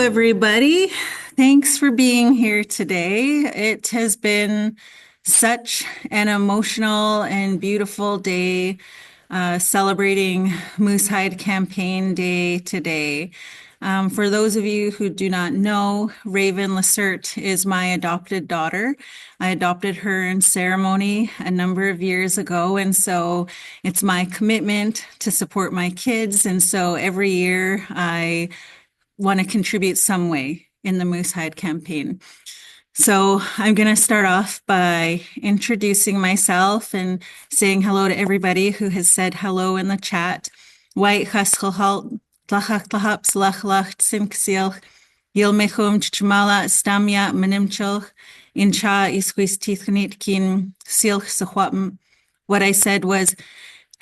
everybody. Thanks for being here today. It has been such an emotional and beautiful day celebrating Moosehide Campaign Day today. For those of you who do not know, Raven Lacerte is my adopted daughter. I adopted her in ceremony a number of years ago, and so it's my commitment to support my kids. And so every year I want to contribute some way in the Moosehide campaign. So I'm going to start off by introducing myself and saying hello to everybody who has said hello in the chat. White Syilx, Yilmechum Chmala Stamya Menimchil, Incha Isquis Tithnitkin, Syilx Secwepemc. What I said was,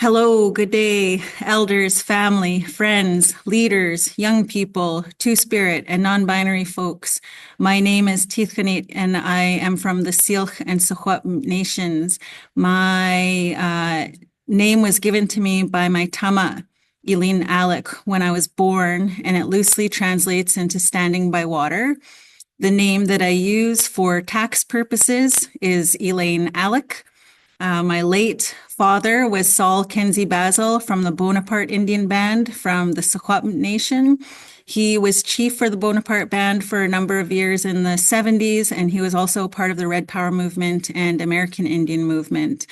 hello, good day, elders, family, friends, leaders, young people, Two-Spirit, and non-binary folks. My name is Tithnit, and I am from the Syilx and Secwepemc nations. My name was given to me by my tama, Elaine Alec, when I was born, and it loosely translates into standing by water. The name that I use for tax purposes is Elaine Alec. My late father was Saul Kenzie Basil from the Bonaparte Indian Band from the Secwepemc Nation. He was chief for the Bonaparte Band for a number of years in the 70s, and he was also part of the Red Power movement and American Indian movement.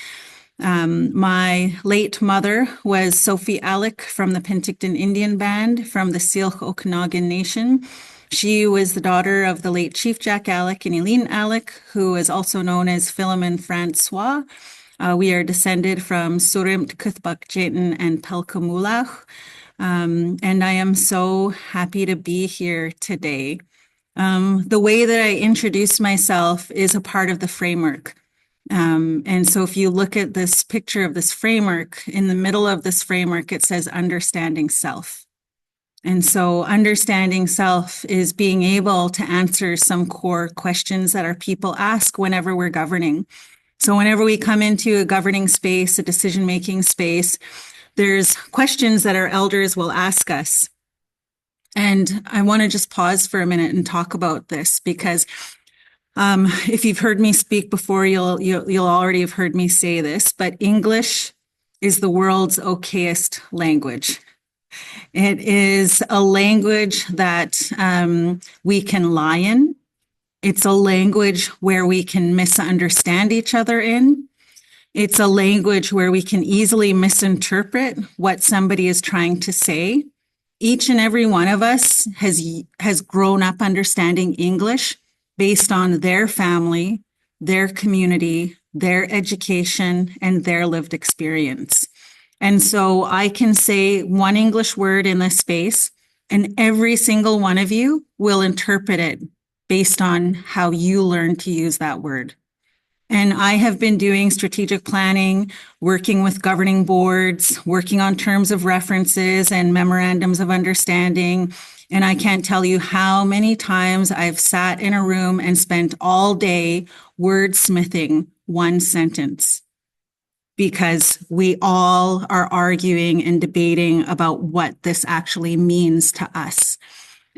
My late mother was Sophie Alec from the Penticton Indian Band from the Syilx Okanagan Nation. She was the daughter of the late Chief Jack Alec and Elaine Alec, who is also known as Philemon Francois. We are descended from Surimt, Kuthbak, Jayton, and Pelkamulach. And I am so happy to be here today. The way that I introduce myself is a part of the framework. And so if you look at this picture of this framework, in the middle of this framework, it says understanding self. And so understanding self is being able to answer some core questions that our people ask whenever we're governing. So whenever we come into a governing space, a decision-making space, there's questions that our elders will ask us. And I want to just pause for a minute and talk about this because if you've heard me speak before, you'll already have heard me say this, but English is the world's okayest language. It is a language that we can lie in. It's a language where we can misunderstand each other in. It's a language where we can easily misinterpret what somebody is trying to say. Each and every one of us has grown up understanding English based on their family, their community, their education, and their lived experience. And so I can say one English word in this space, and every single one of you will interpret it based on how you learn to use that word. And I have been doing strategic planning, working with governing boards, working on terms of references and memorandums of understanding. And I can't tell you how many times I've sat in a room and spent all day wordsmithing one sentence because we all are arguing and debating about what this actually means to us.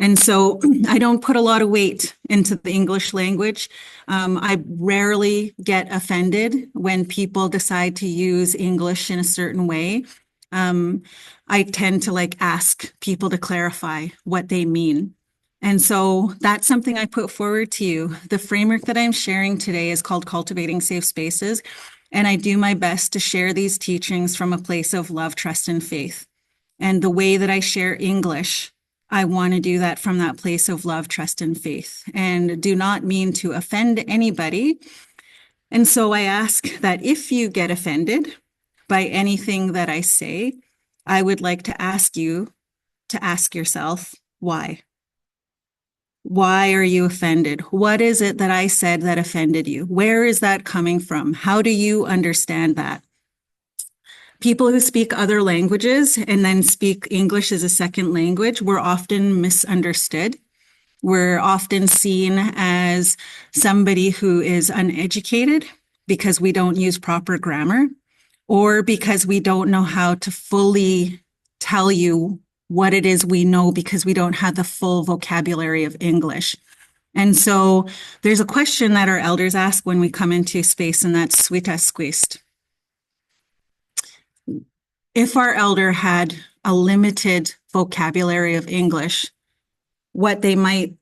And so I don't put a lot of weight into the English language. I rarely get offended when people decide to use English in a certain way. I tend to ask people to clarify what they mean. And so that's something I put forward to you. The framework that I'm sharing today is called Cultivating Safe Spaces. And I do my best to share these teachings from a place of love, trust, and faith. And the way that I share English, I want to do that from that place of love, trust, and faith, and do not mean to offend anybody. And so I ask that if you get offended by anything that I say, I would like to ask you to ask yourself, why? Why are you offended? What is it that I said that offended you? Where is that coming from? How do you understand that? People who speak other languages and then speak English as a second language, we're often misunderstood. We're often seen as somebody who is uneducated because we don't use proper grammar, or because we don't know how to fully tell you what it is we know because we don't have the full vocabulary of English. And so there's a question that our elders ask when we come into space, and that's Swita. If our elder had a limited vocabulary of English, what they might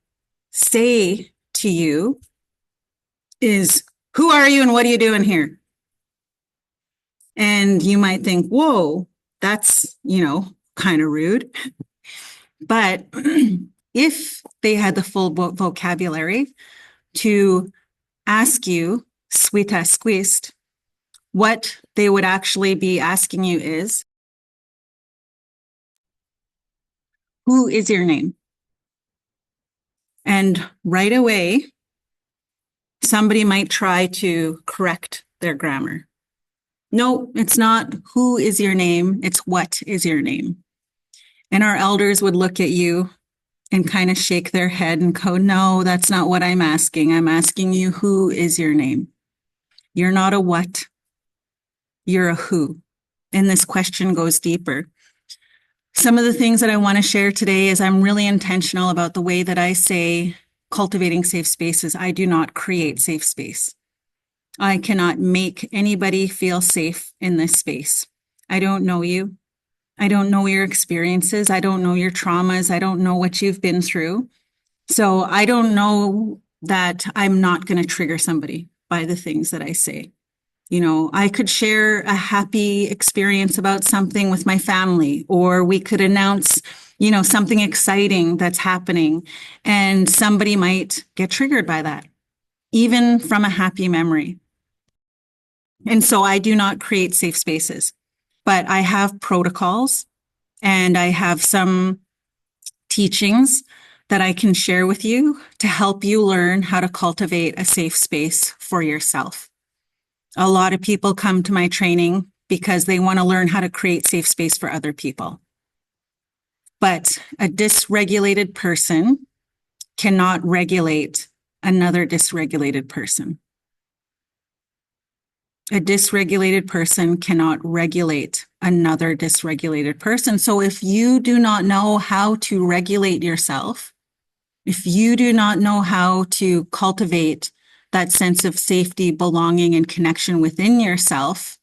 say to you is, who are you and what are you doing here? And you might think, whoa, that's, kind of rude. But if they had the full vocabulary to ask you, Swita, what they would actually be asking you is, who is your name? And right away, somebody might try to correct their grammar. No, it's not who is your name, it's what is your name. And our elders would look at you and kind of shake their head and go, no, that's not what I'm asking. I'm asking you, who is your name? You're not a what, you're a who. And this question goes deeper. Some of the things that I want to share today is I'm really intentional about the way that I say cultivating safe spaces. I do not create safe space. I cannot make anybody feel safe in this space. I don't know you. I don't know your experiences. I don't know your traumas. I don't know what you've been through. So I don't know that I'm not going to trigger somebody by the things that I say. I could share a happy experience about something with my family, or we could announce, something exciting that's happening, and somebody might get triggered by that, even from a happy memory. And so I do not create safe spaces, but I have protocols and I have some teachings that I can share with you to help you learn how to cultivate a safe space for yourself. A lot of people come to my training because they want to learn how to create safe space for other people. But a dysregulated person cannot regulate another dysregulated person. A dysregulated person cannot regulate another dysregulated person. So if you do not know how to regulate yourself, if you do not know how to cultivate that sense of safety, belonging, and connection within yourself,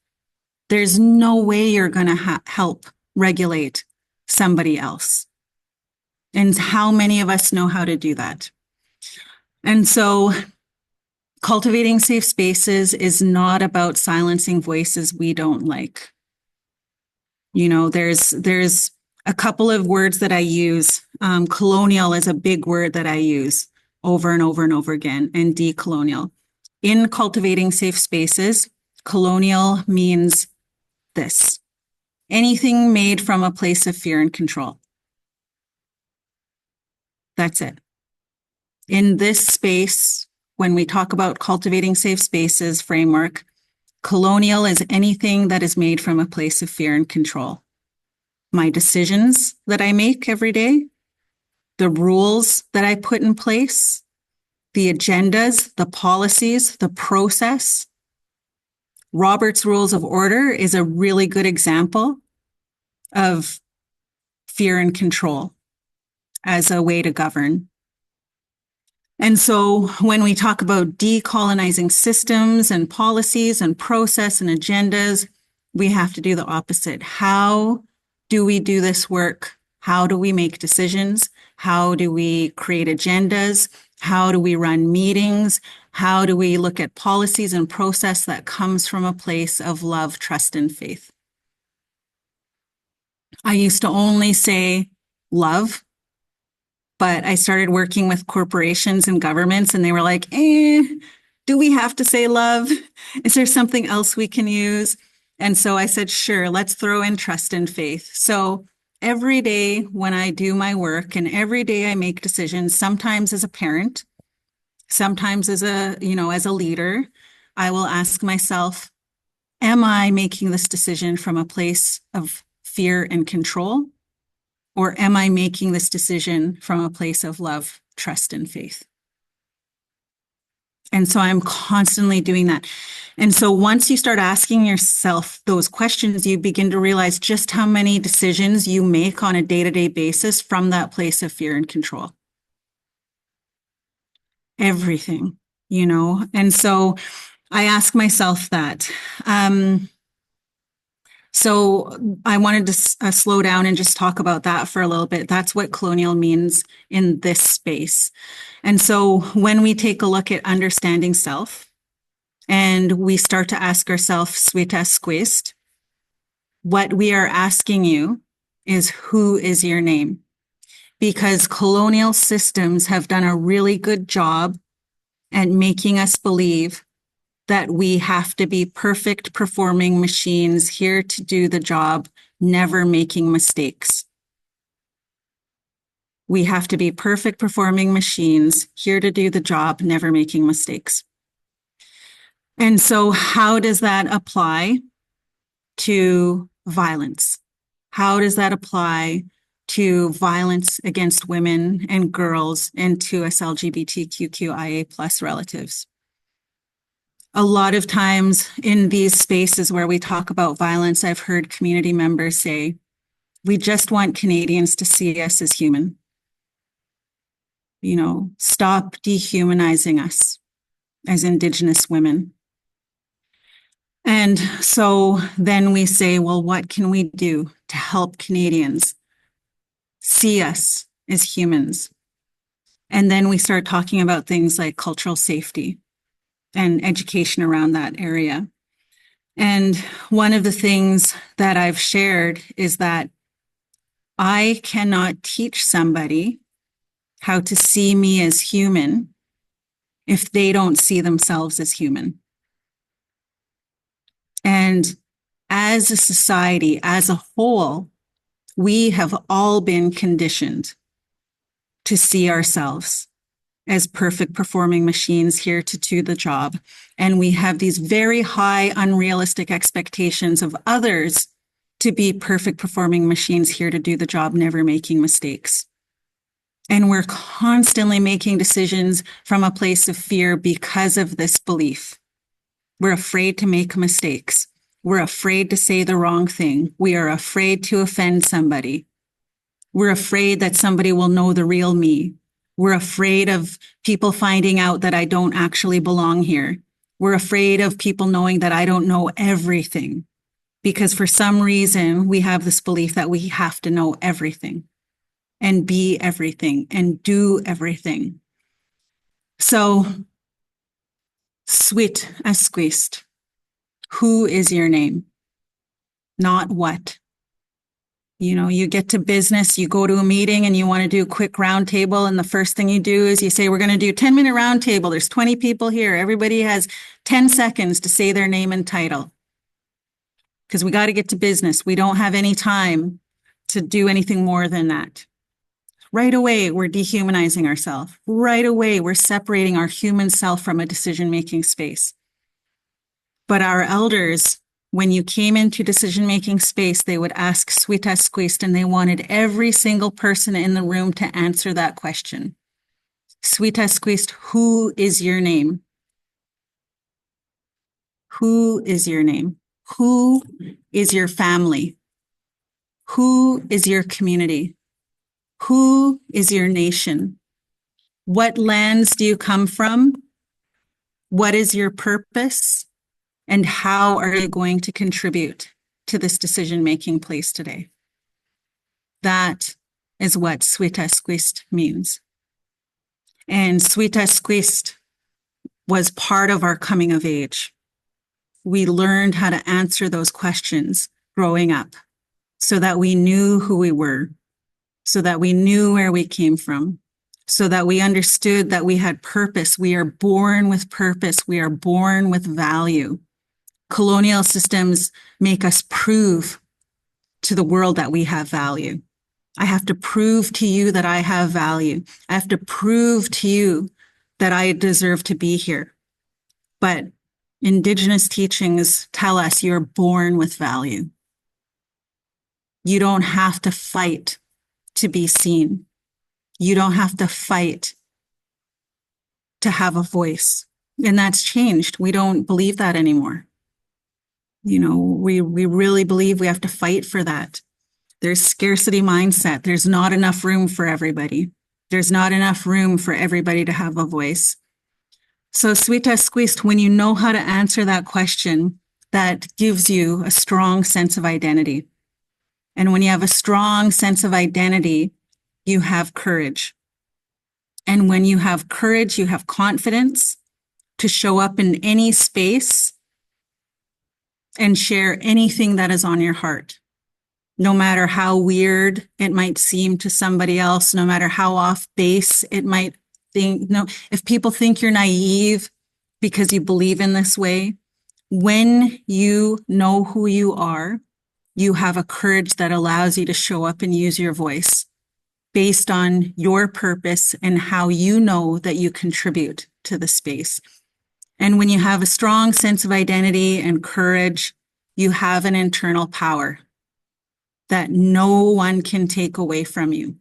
there's no way you're going to help regulate somebody else. And how many of us know how to do that? And so cultivating safe spaces is not about silencing voices we don't like. There's a couple of words that I use. Colonial is a big word that I use over and over and over again, and decolonial. In cultivating safe spaces, colonial means this: anything made from a place of fear and control. That's it. In this space, when we talk about cultivating safe spaces framework, colonial is anything that is made from a place of fear and control. My decisions that I make every day, the rules that I put in place, the agendas, the policies, the process. Robert's Rules of Order is a really good example of fear and control as a way to govern. And so when we talk about decolonizing systems and policies and process and agendas, we have to do the opposite. How do we do this work? How do we make decisions? How do we create agendas? How do we run meetings? How do we look at policies and process that comes from a place of love, trust, and faith? I used to only say love, but I started working with corporations and governments, and they were like, do we have to say love? Is there something else we can use? And so I said, sure, let's throw in trust and faith. So every day when I do my work and every day I make decisions, sometimes as a parent, sometimes as a leader, I will ask myself, am I making this decision from a place of fear and control? Or am I making this decision from a place of love, trust, and faith? And so I'm constantly doing that. And so once you start asking yourself those questions, you begin to realize just how many decisions you make on a day-to-day basis from that place of fear and control. Everything, you know? And so I ask myself that. So I wanted to slow down and just talk about that for a little bit. That's what colonial means in this space. And so when we take a look at understanding self and we start to ask ourselves, Syilx, what we are asking you is, who is your name? Because colonial systems have done a really good job at making us believe that we have to be perfect performing machines here to do the job, never making mistakes. We have to be perfect performing machines here to do the job, never making mistakes. And so how does that apply to violence? How does that apply to violence against women and girls and to us LGBTQIA plus relatives? A lot of times in these spaces where we talk about violence, I've heard community members say, we just want Canadians to see us as human. You know, stop dehumanizing us as Indigenous women. And so then we say, well, what can we do to help Canadians see us as humans? And then we start talking about things like cultural safety and education around that area. And one of the things that I've shared is that I cannot teach somebody how to see me as human if they don't see themselves as human. And as a society, as a whole, we have all been conditioned to see ourselves as perfect performing machines here to do the job. And we have these very high, unrealistic expectations of others to be perfect performing machines here to do the job, never making mistakes. And we're constantly making decisions from a place of fear because of this belief. We're afraid to make mistakes. We're afraid to say the wrong thing. We are afraid to offend somebody. We're afraid that somebody will know the real me. We're afraid of people finding out that I don't actually belong here. We're afraid of people knowing that I don't know everything, because for some reason we have this belief that we have to know everything and be everything and do everything. So, Syilx, who is your name? Not what. You know, you get to business, you go to a meeting and you want to do a quick round table. And the first thing you do is you say, we're going to do a 10-minute round table. There's 20 people here. Everybody has 10 seconds to say their name and title. Because we got to get to business. We don't have any time to do anything more than that. Right away, we're dehumanizing ourselves. Right away, we're separating our human self from a decision-making space. But our elders, when you came into decision-making space, they would ask Syilx, and they wanted every single person in the room to answer that question. Syilx, who is your name? Who is your name? Who is your family? Who is your community? Who is your nation? What lands do you come from? What is your purpose? And how are you going to contribute to this decision-making place today? That is what Syilx means. And Syilx was part of our coming of age. We learned how to answer those questions growing up so that we knew who we were, so that we knew where we came from, so that we understood that we had purpose. We are born with purpose. We are born with value. Colonial systems make us prove to the world that we have value. I have to prove to you that I have value. I have to prove to you that I deserve to be here. But Indigenous teachings tell us you're born with value. You don't have to fight to be seen. You don't have to fight to have a voice. And that's changed. We don't believe that anymore. You know, we really believe we have to fight for that. There's scarcity mindset. There's not enough room for everybody. There's not enough room for everybody to have a voice. So, Swita Squeezed, when you know how to answer that question, that gives you a strong sense of identity. And when you have a strong sense of identity, you have courage. And when you have courage, you have confidence to show up in any space and share anything that is on your heart. No matter how weird it might seem to somebody else, no matter how off base it might think, no, if people think you're naive because you believe in this way, when you know who you are, you have a courage that allows you to show up and use your voice based on your purpose and how you know that you contribute to the space. And when you have a strong sense of identity and courage, you have an internal power that no one can take away from you.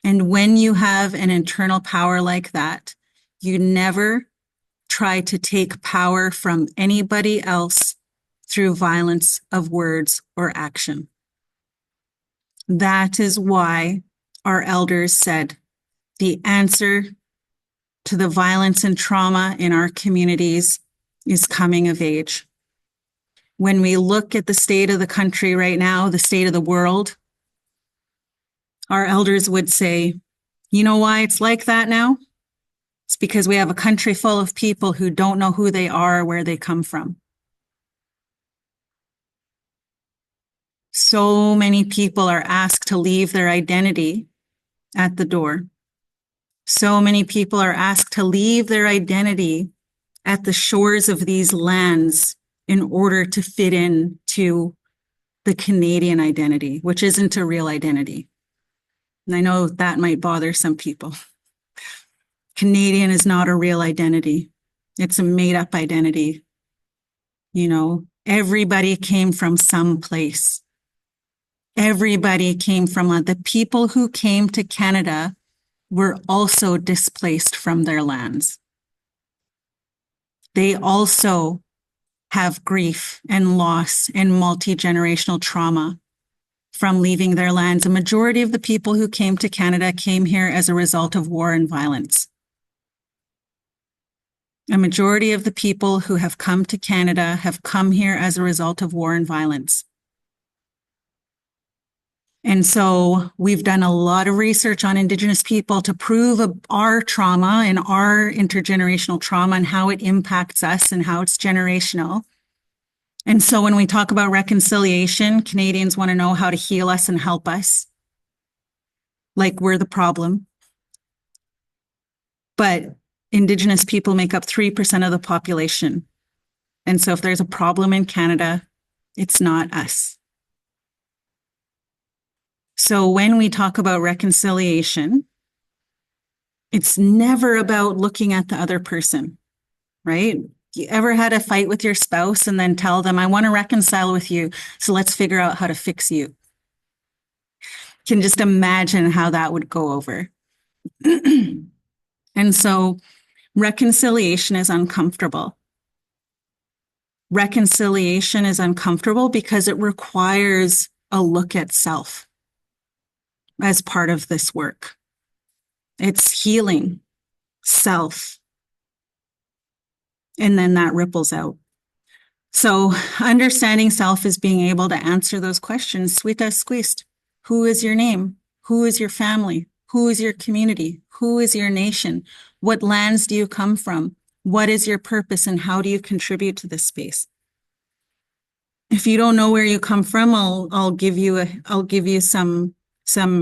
And when you have an internal power like that, you never try to take power from anybody else through violence of words or action. That is why our elders said the answer to the violence and trauma in our communities is coming of age. When we look at the state of the country right now, the state of the world, our elders would say, you know why it's like that now? It's because we have a country full of people who don't know who they are or where they come from. So many people are asked to leave their identity at the door. So many people are asked to leave their identity at the shores of these lands in order to fit in to the Canadian identity, which isn't a real identity. And I know that might bother some people. Canadian is not a real identity. It's a made up identity. You know, everybody came from some place. Everybody came from the people who came to Canada were also displaced from their lands. They also have grief and loss and multi-generational trauma from leaving their lands. A majority of the people who came to Canada came here as a result of war and violence. A majority of the people who have come to Canada have come here as a result of war and violence. And so we've done a lot of research on Indigenous people to prove our trauma and our intergenerational trauma and how it impacts us and how it's generational. And so when we talk about reconciliation, Canadians want to know how to heal us and help us, like we're the problem. But Indigenous people make up 3% of the population. And so if there's a problem in Canada, it's not us. So when we talk about reconciliation, it's never about looking at the other person, right? You ever had a fight with your spouse and then tell them, I want to reconcile with you, so let's figure out how to fix you? Can just imagine how that would go over. And so reconciliation is uncomfortable. Reconciliation is uncomfortable because it requires a look at self as part of this work. It's healing self. And then that ripples out. So understanding self is being able to answer those questions. Swita Squeezed. Who is your name? Who is your family? Who is your community? Who is your nation? What lands do you come from? What is your purpose and how do you contribute to this space? If you don't know where you come from, I'll give you some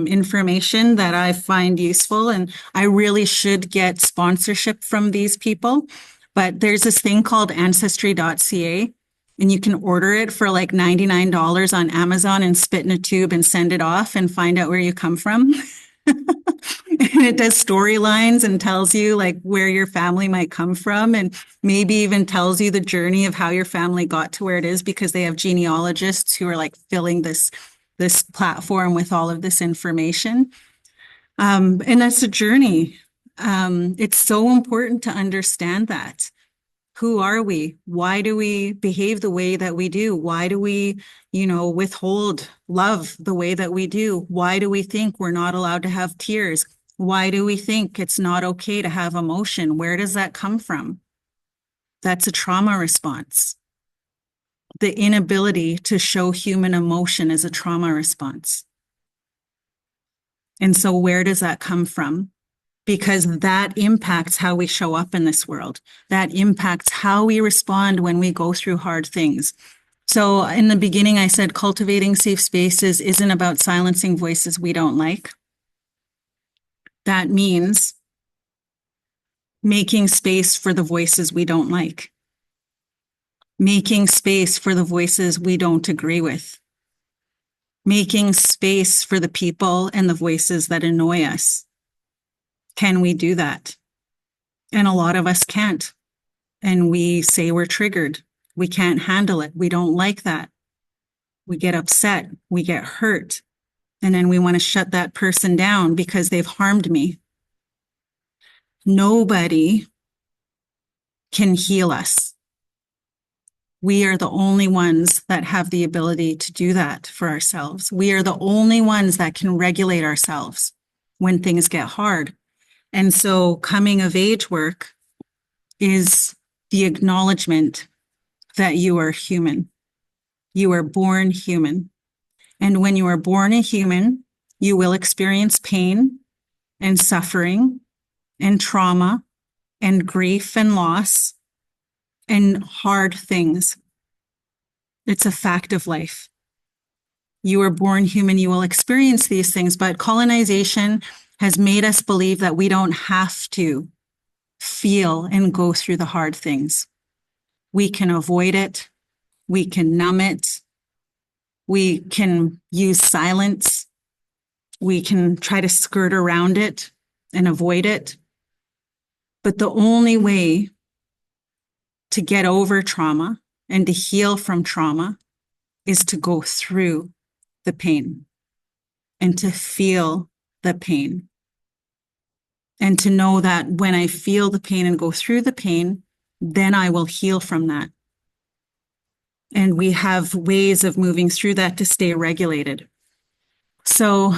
information that I find useful, and I really should get sponsorship from these people. But there's this thing called ancestry.ca, and you can order it for like $99 on Amazon and spit in a tube and send it off and find out where you come from. And it does storylines and tells you like where your family might come from, and maybe even tells you the journey of how your family got to where it is, because they have genealogists who are like filling this platform with all of this information. And that's a journey. It's so important to understand that, Who are we? Why do we behave the way that we do? Why do we, withhold love the way that we do? Why do we think we're not allowed to have tears? Why do we think it's not okay to have emotion? Where does that come from? That's a trauma response. The inability to show human emotion is a trauma response. And so where does that come from? Because that impacts how we show up in this world. That impacts how we respond when we go through hard things. So in the beginning, I said cultivating safe spaces isn't about silencing voices we don't like. That means making space for the voices we don't like, making space for the voices we don't agree with, making space for the people and the voices that annoy us. Can we do that? And a lot of us can't. And we say we're triggered. We can't handle it. We don't like that. We get upset. We get hurt. And then we want to shut that person down because they've harmed me. Nobody can heal us. We are the only ones that have the ability to do that for ourselves. We are the only ones that can regulate ourselves when things get hard. And so coming of age work is the acknowledgement that you are human. You are born human. And when you are born a human, you will experience pain and suffering and trauma and grief and loss and hard things. It's a fact of life. You are born human, you will experience these things, but colonization has made us believe that we don't have to feel and go through the hard things. We can avoid it. We can numb it. We can use silence. We can try to skirt around it and avoid it. But the only way to get over trauma and to heal from trauma is to go through the pain and to feel the pain. And to know that when I feel the pain and go through the pain, then I will heal from that. And we have ways of moving through that to stay regulated. So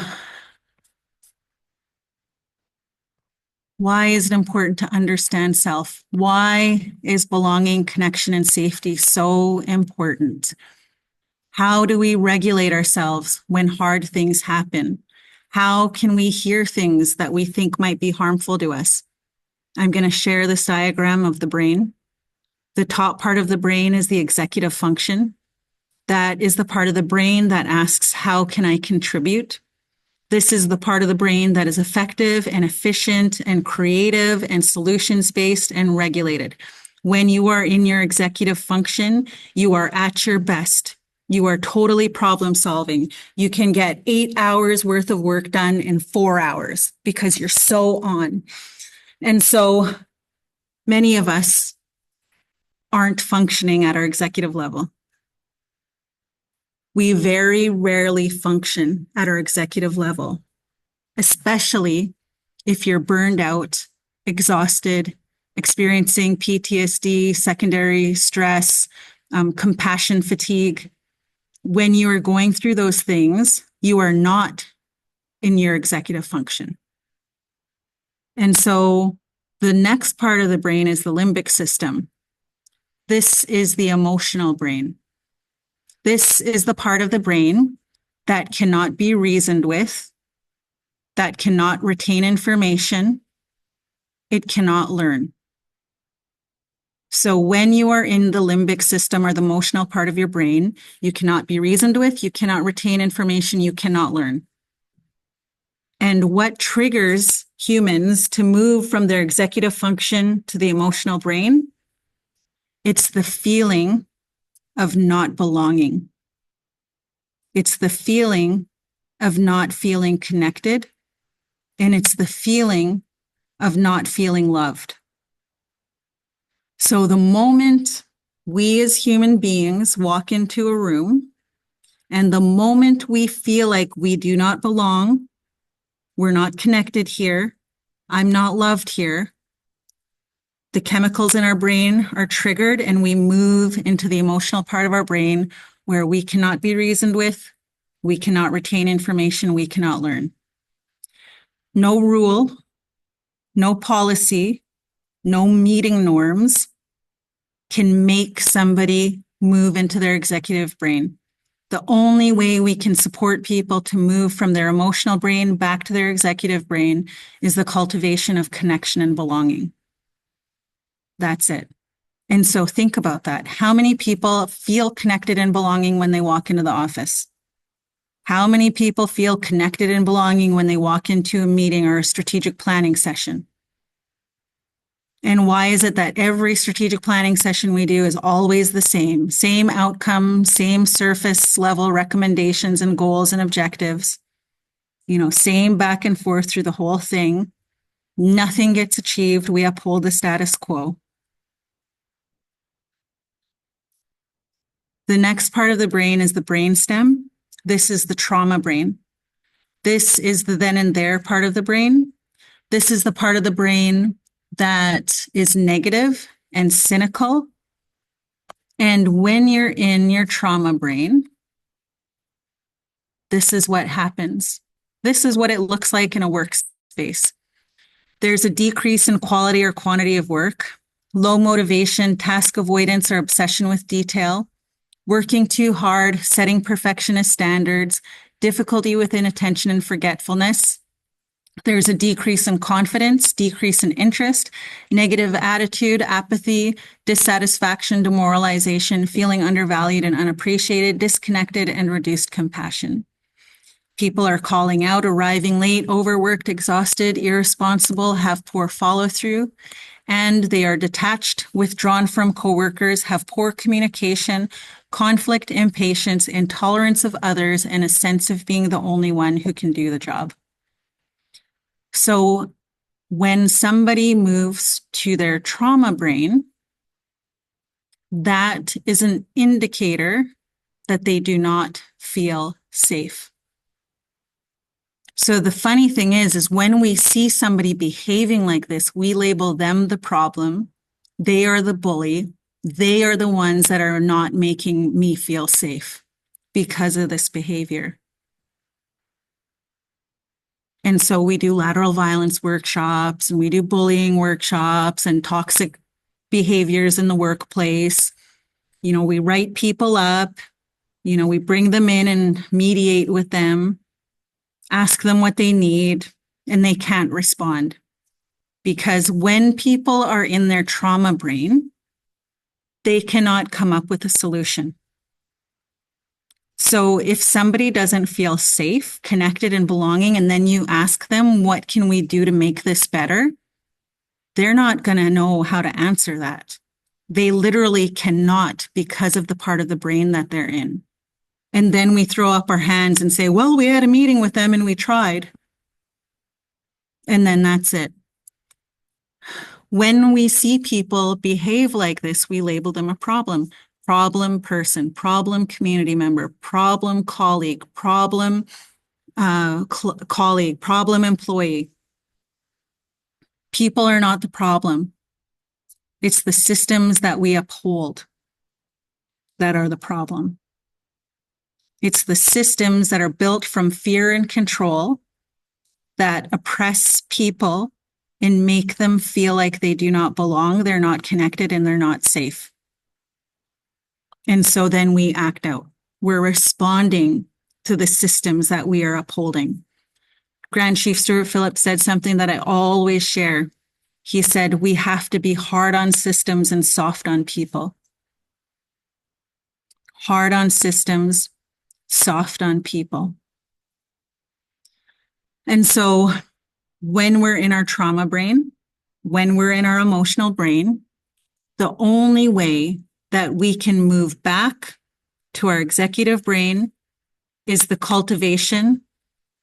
why is it important to understand self? Why is belonging, connection, and safety so important? How do we regulate ourselves when hard things happen? How can we hear things that we think might be harmful to us? I'm going to share this diagram of the brain. The top part of the brain is the executive function. That is the part of the brain that asks, how can I contribute? This is the part of the brain that is effective and efficient and creative and solutions-based and regulated. When you are in your executive function, you are at your best. You are totally problem solving. You can get 8 hours worth of work done in 4 hours because you're so on. And so many of us aren't functioning at our executive level. We very rarely function at our executive level, especially if you're burned out, exhausted, experiencing PTSD, secondary stress, compassion fatigue. When you are going through those things, you are not in your executive function. And so the next part of the brain is the limbic system. This is the emotional brain. This is the part of the brain that cannot be reasoned with, that cannot retain information. It cannot learn. So when you are in the limbic system or the emotional part of your brain, you cannot be reasoned with, you cannot retain information, you cannot learn. And what triggers humans to move from their executive function to the emotional brain? It's the feeling of not belonging. It's the feeling of not feeling connected. And it's the feeling of not feeling loved. So the moment we as human beings walk into a room, and the moment we feel like we do not belong, we're not connected here, I'm not loved here, the chemicals in our brain are triggered and we move into the emotional part of our brain where we cannot be reasoned with, we cannot retain information, we cannot learn. No rule, no policy, no meeting norms can make somebody move into their executive brain. The only way we can support people to move from their emotional brain back to their executive brain is the cultivation of connection and belonging. That's it. And so think about that. How many people feel connected and belonging when they walk into the office? How many people feel connected and belonging when they walk into a meeting or a strategic planning session? And why is it that every strategic planning session we do is always the same outcome, same surface level recommendations and goals and objectives, same back and forth through the whole thing. Nothing gets achieved. We uphold the status quo. The next part of the brain is the brainstem. This is the trauma brain. This is the then and there part of the brain. This is the part of the brain that is negative and cynical. And when you're in your trauma brain, this is what happens. This is what it looks like in a workspace. There's a decrease in quality or quantity of work, low motivation, task avoidance, or obsession with detail, working too hard, setting perfectionist standards, difficulty with inattention and forgetfulness. There's a decrease in confidence, decrease in interest, negative attitude, apathy, dissatisfaction, demoralization, feeling undervalued and unappreciated, disconnected, and reduced compassion. People are calling out, arriving late, overworked, exhausted, irresponsible, have poor follow-through, and they are detached, withdrawn from coworkers, have poor communication, conflict, impatience, intolerance of others, and a sense of being the only one who can do the job. So when somebody moves to their trauma brain, that is an indicator that they do not feel safe. So the funny thing is when we see somebody behaving like this, we label them the problem. They are the bully. They are the ones that are not making me feel safe because of this behavior. And so we do lateral violence workshops and we do bullying workshops and toxic behaviors in the workplace. We write people up, we bring them in and mediate with them, ask them what they need, and they can't respond. Because when people are in their trauma brain, they cannot come up with a solution. So if somebody doesn't feel safe, connected, and belonging, and then you ask them, what can we do to make this better? They're not going to know how to answer that. They literally cannot because of the part of the brain that they're in. And then we throw up our hands and say, well, we had a meeting with them and we tried. And then that's it. When we see people behave like this, we label them a problem. Problem person, problem community member, problem colleague, problem colleague, problem employee. People are not the problem. It's the systems that we uphold that are the problem. It's the systems that are built from fear and control that oppress people and make them feel like they do not belong, they're not connected, and they're not safe. And so then we act out. We're responding to the systems that we are upholding. Grand Chief Stuart Phillips said something that I always share. He said, we have to be hard on systems and soft on people. Hard on systems, soft on people. And so when we're in our trauma brain, when we're in our emotional brain, the only way that we can move back to our executive brain is the cultivation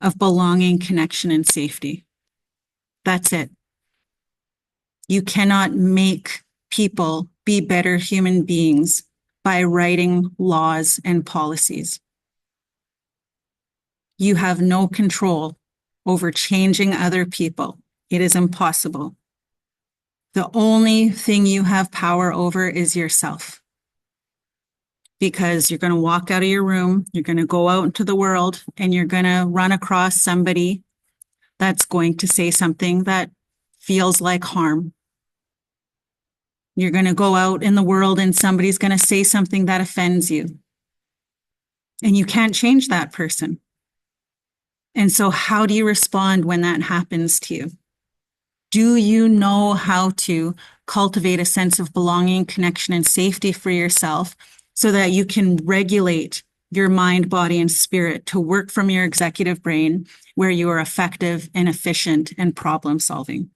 of belonging, connection, and safety. That's it. You cannot make people be better human beings by writing laws and policies. You have no control over changing other people. It is impossible. The only thing you have power over is yourself. Because you're going to walk out of your room, you're going to go out into the world, and you're going to run across somebody that's going to say something that feels like harm. You're going to go out in the world and somebody's going to say something that offends you. And you can't change that person. And so how do you respond when that happens to you? Do you know how to cultivate a sense of belonging, connection, and safety for yourself so that you can regulate your mind, body, and spirit to work from your executive brain where you are effective and efficient and problem solving?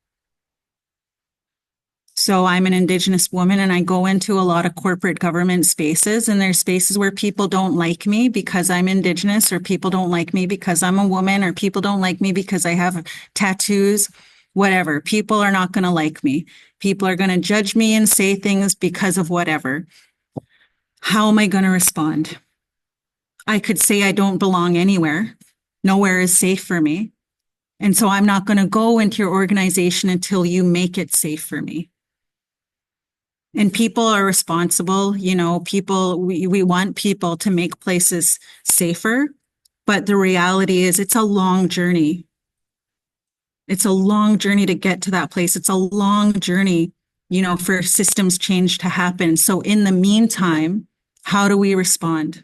So I'm an Indigenous woman and I go into a lot of corporate government spaces, and there's spaces where people don't like me because I'm Indigenous, or people don't like me because I'm a woman, or people don't like me because I have tattoos, whatever. People are not going to like me. People are going to judge me and say things because of whatever. How am I going to respond? I could say I don't belong anywhere. Nowhere is safe for me. And so I'm not going to go into your organization until you make it safe for me. And people are responsible, you know, we want people to make places safer, but the reality is it's a long journey. It's a long journey to get to that place. It's a long journey, you know, for systems change to happen. So in the meantime, how do we respond?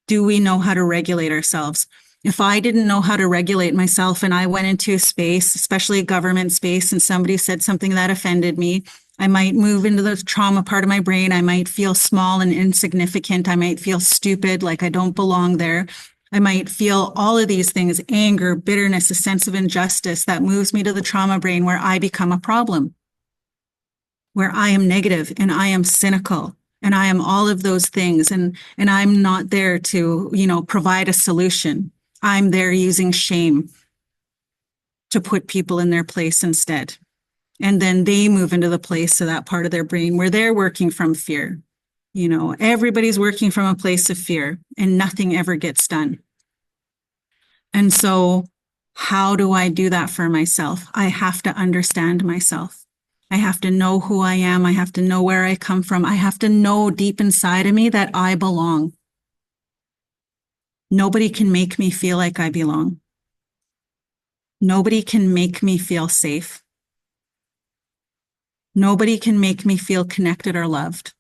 Do we know how to regulate ourselves? If I didn't know how to regulate myself and I went into a space, especially a government space, and somebody said something that offended me, I might move into the trauma part of my brain. I might feel small and insignificant. I might feel stupid, like I don't belong there. I might feel all of these things, anger, bitterness, a sense of injustice that moves me to the trauma brain where I become a problem, where I am negative and I am cynical and I am all of those things. And I'm not there to, you know, provide a solution. I'm there using shame to put people in their place instead. And then they move into the place of that part of their brain where they're working from fear. You know, everybody's working from a place of fear and nothing ever gets done. And so how do I do that for myself? I have to understand myself. I have to know who I am. I have to know where I come from. I have to know deep inside of me that I belong. Nobody can make me feel like I belong. Nobody can make me feel safe. Nobody can make me feel connected or loved.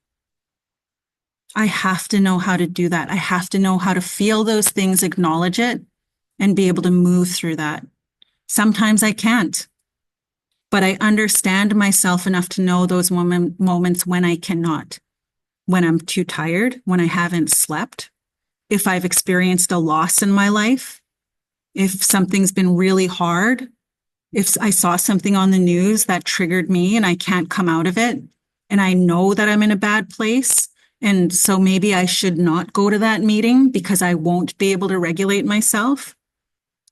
I have to know how to do that. I have to know how to feel those things, acknowledge it, and be able to move through that. Sometimes I can't, but I understand myself enough to know those moments when I cannot, when I'm too tired, when I haven't slept, if I've experienced a loss in my life, if something's been really hard, if I saw something on the news that triggered me and I can't come out of it, and I know that I'm in a bad place, and so maybe I should not go to that meeting because I won't be able to regulate myself.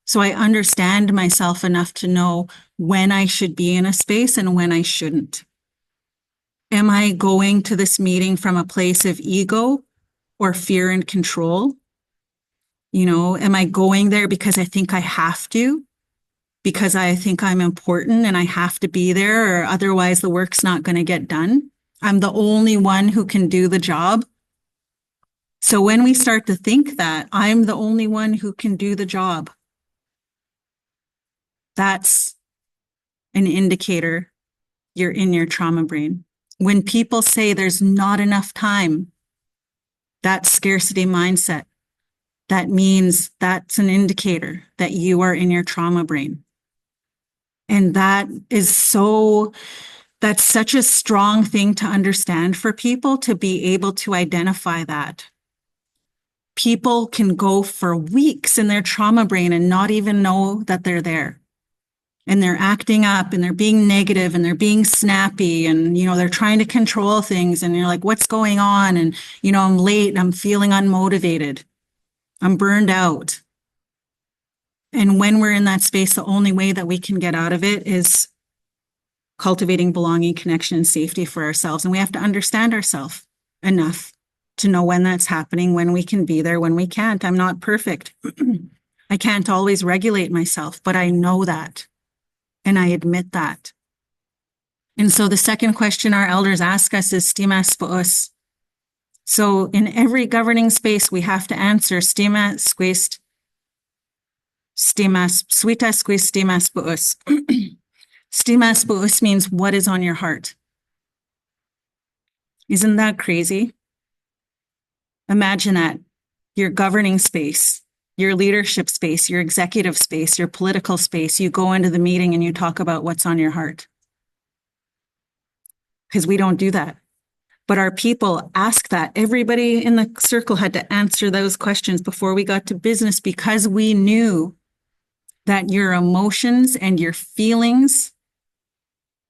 So I understand myself enough to know when I should be in a space and when I shouldn't. Am I going to this meeting from a place of ego or fear and control? You know, am I going there because I think I have to? Because I think I'm important and I have to be there, or otherwise the work's not going to get done? I'm the only one who can do the job. So when we start to think that I'm the only one who can do the job, that's an indicator you're in your trauma brain. When people say there's not enough time, that scarcity mindset, that means that's an indicator that you are in your trauma brain. And that's such a strong thing to understand for people, to be able to identify that. People can go for weeks in their trauma brain and not even know that they're there. And they're acting up and they're being negative and they're being snappy and, you know, they're trying to control things. And you're like, what's going on? And, you know, I'm late and I'm feeling unmotivated. I'm burned out. And when we're in that space, the only way that we can get out of it is cultivating belonging, connection, and safety for ourselves. And we have to understand ourselves enough to know when that's happening, when we can be there, when we can't. I'm not perfect. I can't always regulate myself, but I know that. And I admit that. And so the second question our elders ask us is stimas po'us. So in every governing space, we have to answer stima squist stimas, suita squist stimas po'us. Stimas po'us means what is on your heart. Isn't that crazy? Imagine that. Your governing space, your leadership space, your executive space, your political space, you go into the meeting and you talk about what's on your heart. Because we don't do that. But our people ask that. Everybody in the circle had to answer those questions before we got to business because we knew that your emotions and your feelings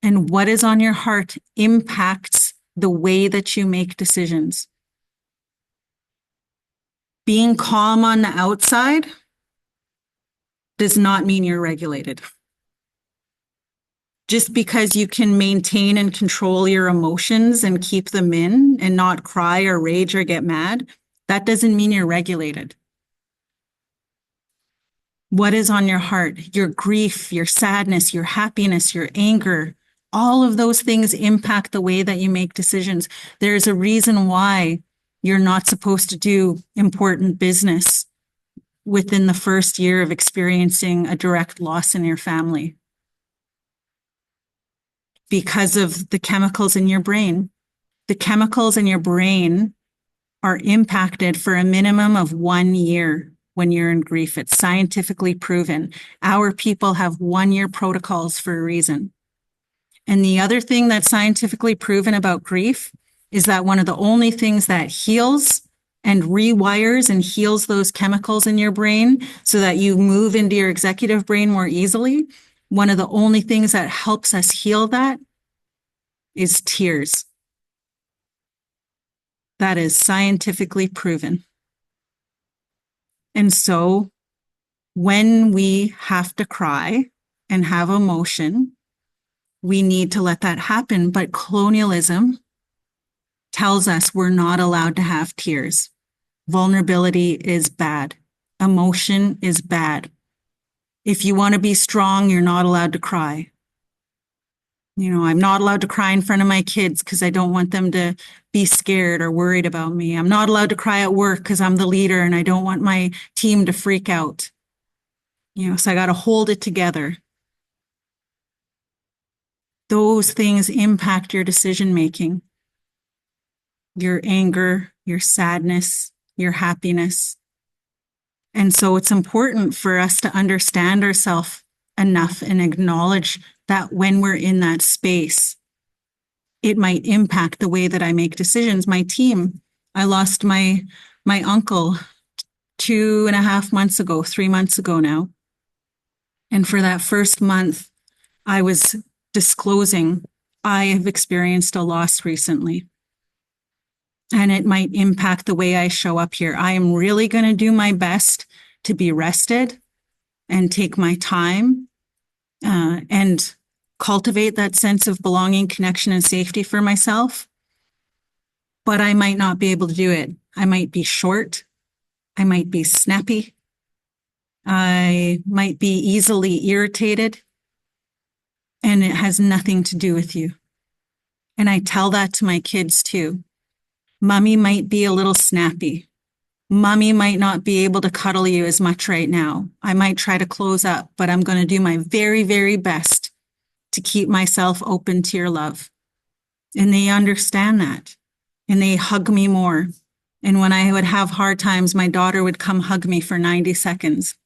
and what is on your heart impacts the way that you make decisions. Being calm on the outside does not mean you're regulated. Just because you can maintain and control your emotions and keep them in and not cry or rage or get mad, that doesn't mean you're regulated. What is on your heart? Your grief, your sadness, your happiness, your anger, all of those things impact the way that you make decisions. There's a reason why you're not supposed to do important business within the first year of experiencing a direct loss in your family. Because of the chemicals in your brain. The chemicals in your brain are impacted for a minimum of 1 year when you're in grief. It's scientifically proven. Our people have 1-year protocols for a reason. And the other thing that's scientifically proven about grief is that one of the only things that heals and rewires and heals those chemicals in your brain so that you move into your executive brain more easily, one of the only things that helps us heal that is tears. That is scientifically proven. And so when we have to cry and have emotion, we need to let that happen. But colonialism tells us we're not allowed to have tears. Vulnerability is bad. Emotion is bad. If you want to be strong, you're not allowed to cry. You know, I'm not allowed to cry in front of my kids because I don't want them to be scared or worried about me. I'm not allowed to cry at work because I'm the leader and I don't want my team to freak out. You know, so I got to hold it together. Those things impact your decision making, your anger, your sadness, your happiness. And so it's important for us to understand ourselves enough and acknowledge that when we're in that space, it might impact the way that I make decisions. My team, I lost my uncle 2.5 months ago, 3 months ago now. And for that first month, I was disclosing, I have experienced a loss recently. And it might impact the way I show up here. I am really going to do my best to be rested and take my time and cultivate that sense of belonging, connection, and safety for myself. But I might not be able to do it. I might be short. I might be snappy. I might be easily irritated. And it has nothing to do with you. And I tell that to my kids too. Mommy might be a little snappy. Mommy might not be able to cuddle you as much right now. I might try to close up, but I'm going to do my very, very best to keep myself open to your love. And they understand that. And they hug me more. And when I would have hard times, my daughter would come hug me for 90 seconds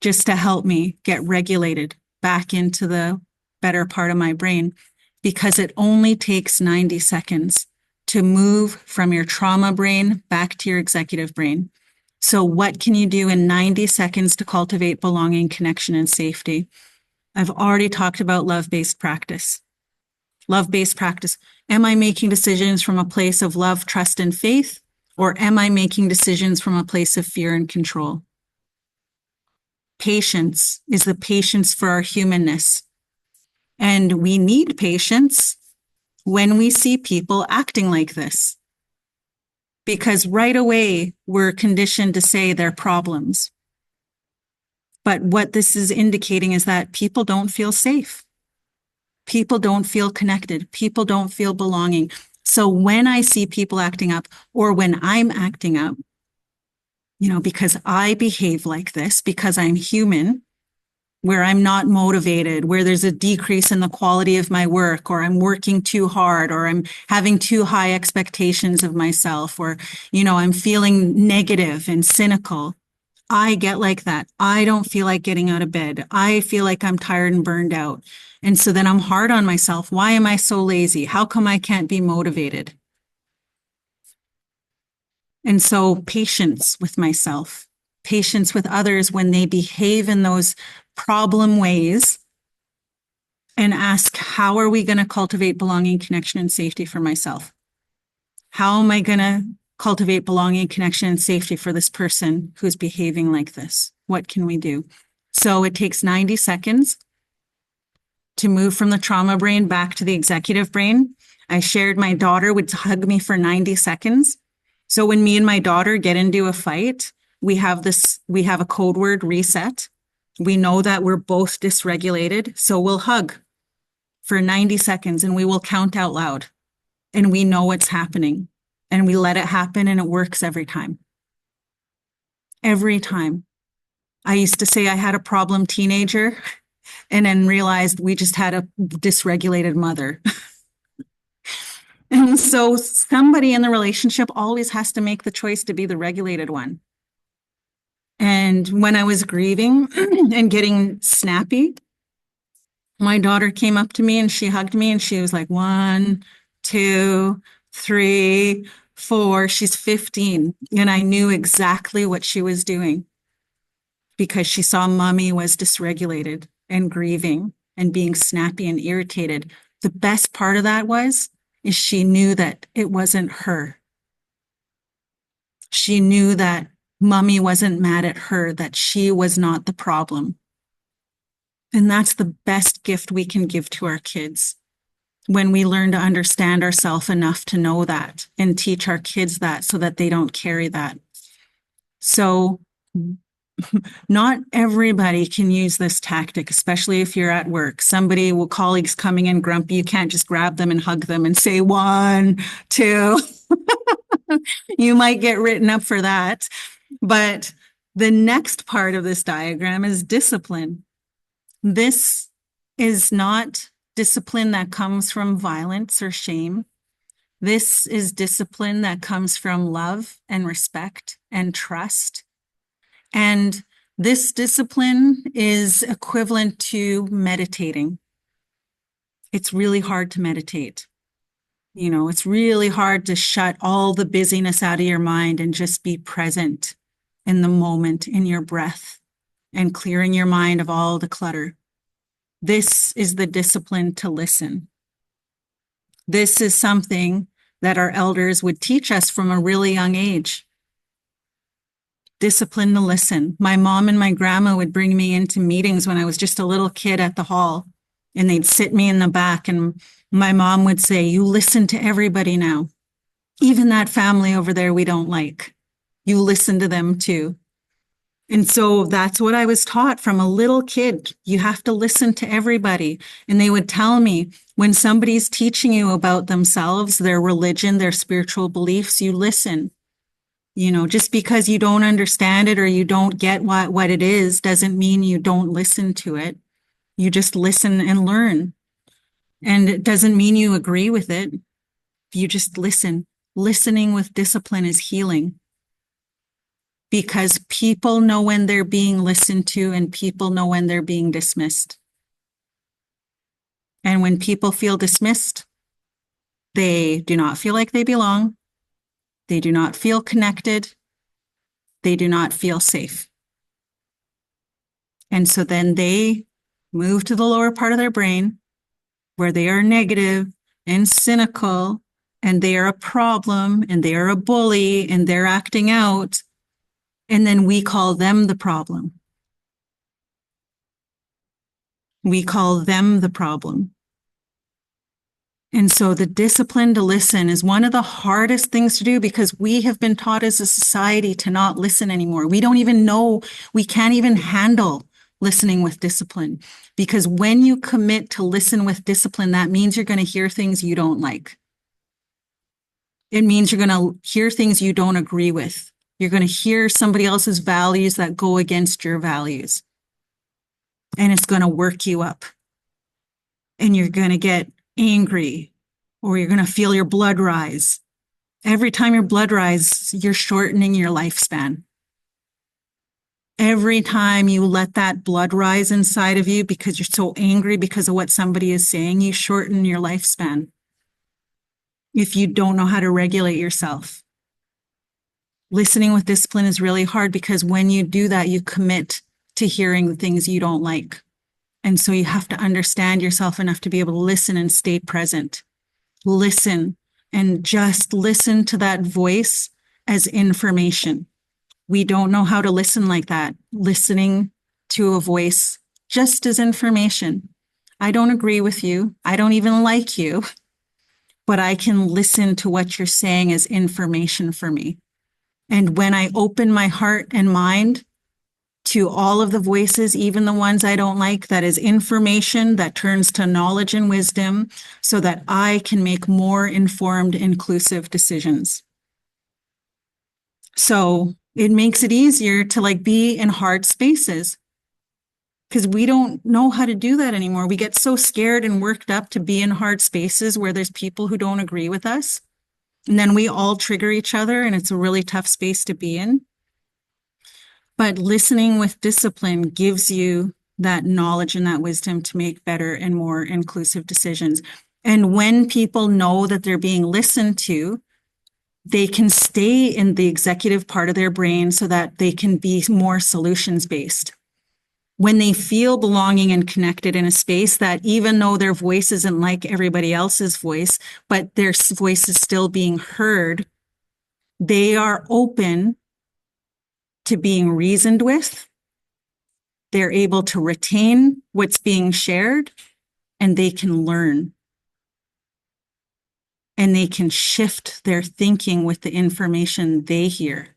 just to help me get regulated back into the better part of my brain, because it only takes 90 seconds to move from your trauma brain back to your executive brain. So what can you do in 90 seconds to cultivate belonging, connection, and safety? I've already talked about love-based practice. Love-based practice. Am I making decisions from a place of love, trust, and faith? Or am I making decisions from a place of fear and control? Patience is the patience for our humanness. And we need patience when we see people acting like this. Because right away, we're conditioned to say they're problems. But what this is indicating is that people don't feel safe. People don't feel connected. People don't feel belonging. So when I see people acting up, or when I'm acting up, because I behave like this, because I'm human, where I'm not motivated, where there's a decrease in the quality of my work, or I'm working too hard, or I'm having too high expectations of myself, or, I'm feeling negative and cynical. I get like that. I don't feel like getting out of bed. I feel like I'm tired and burned out. And so then I'm hard on myself. Why am I so lazy? How come I can't be motivated? And so patience with myself, patience with others when they behave in those problem ways, and ask, how are we going to cultivate belonging, connection, and safety for myself? How am I going to cultivate belonging, connection, and safety for this person who's behaving like this? What can we do? So it takes 90 seconds to move from the trauma brain back to the executive brain. I shared my daughter would hug me for 90 seconds. So when me and my daughter get into a fight, we have a code word, reset. We know that we're both dysregulated, so we'll hug for 90 seconds and we will count out loud, and we know what's happening, and we let it happen, and it works every time. Every time. I used to say I had a problem teenager and then realized we just had a dysregulated mother. And so somebody in the relationship always has to make the choice to be the regulated one. And when I was grieving and getting snappy, my daughter came up to me and she hugged me and she was like, 1, 2, 3, 4. She's 15. And I knew exactly what she was doing because she saw mommy was dysregulated and grieving and being snappy and irritated. The best part of that is she knew that it wasn't her. She knew that mommy wasn't mad at her, that she was not the problem. And that's the best gift we can give to our kids, when we learn to understand ourselves enough to know that and teach our kids that so that they don't carry that. So not everybody can use this tactic, especially if you're at work. Colleagues coming in grumpy, you can't just grab them and hug them and say 1, 2. You might get written up for that. But the next part of this diagram is discipline. This is not discipline that comes from violence or shame. This is discipline that comes from love and respect and trust. And this discipline is equivalent to meditating. It's really hard to meditate. It's really hard to shut all the busyness out of your mind and just be present in the moment, in your breath, and clearing your mind of all the clutter. This is the discipline to listen. This is something that our elders would teach us from a really young age. Discipline to listen. My mom and my grandma would bring me into meetings when I was just a little kid at the hall, and they'd sit me in the back, and my mom would say, you listen to everybody now. Even that family over there we don't like. You listen to them too. And so that's what I was taught from a little kid. You have to listen to everybody. And they would tell me, when somebody's teaching you about themselves, their religion, their spiritual beliefs, you listen. Just because you don't understand it or you don't get what it is doesn't mean you don't listen to it. You just listen and learn. And it doesn't mean you agree with it. You just listen. Listening with discipline is healing. Because people know when they're being listened to and people know when they're being dismissed. And when people feel dismissed, they do not feel like they belong. They do not feel connected. They do not feel safe. And so then they move to the lower part of their brain where they are negative and cynical and they are a problem and they are a bully and they're acting out. And then we call them the problem. We call them the problem. And so the discipline to listen is one of the hardest things to do because we have been taught as a society to not listen anymore. We don't even know, we can't even handle listening with discipline. Because when you commit to listen with discipline, that means you're going to hear things you don't like. It means you're going to hear things you don't agree with. You're going to hear somebody else's values that go against your values. And it's going to work you up. And you're going to get angry, or you're going to feel your blood rise. Every time your blood rises, you're shortening your lifespan. Every time you let that blood rise inside of you because you're so angry because of what somebody is saying, you shorten your lifespan. If you don't know how to regulate yourself. Listening with discipline is really hard because when you do that, you commit to hearing the things you don't like. And so you have to understand yourself enough to be able to listen and stay present. Listen and just listen to that voice as information. We don't know how to listen like that. Listening to a voice just as information. I don't agree with you. I don't even like you, but I can listen to what you're saying as information for me. And when I open my heart and mind to all of the voices, even the ones I don't like, that is information that turns to knowledge and wisdom so that I can make more informed, inclusive decisions. So it makes it easier to be in hard spaces because we don't know how to do that anymore. We get so scared and worked up to be in hard spaces where there's people who don't agree with us. And then we all trigger each other and it's a really tough space to be in. But listening with discipline gives you that knowledge and that wisdom to make better and more inclusive decisions. And when people know that they're being listened to, they can stay in the executive part of their brain so that they can be more solutions-based. When they feel belonging and connected in a space that even though their voice isn't like everybody else's voice, but their voice is still being heard, they are open to being reasoned with. They're able to retain what's being shared, and they can learn. And they can shift their thinking with the information they hear.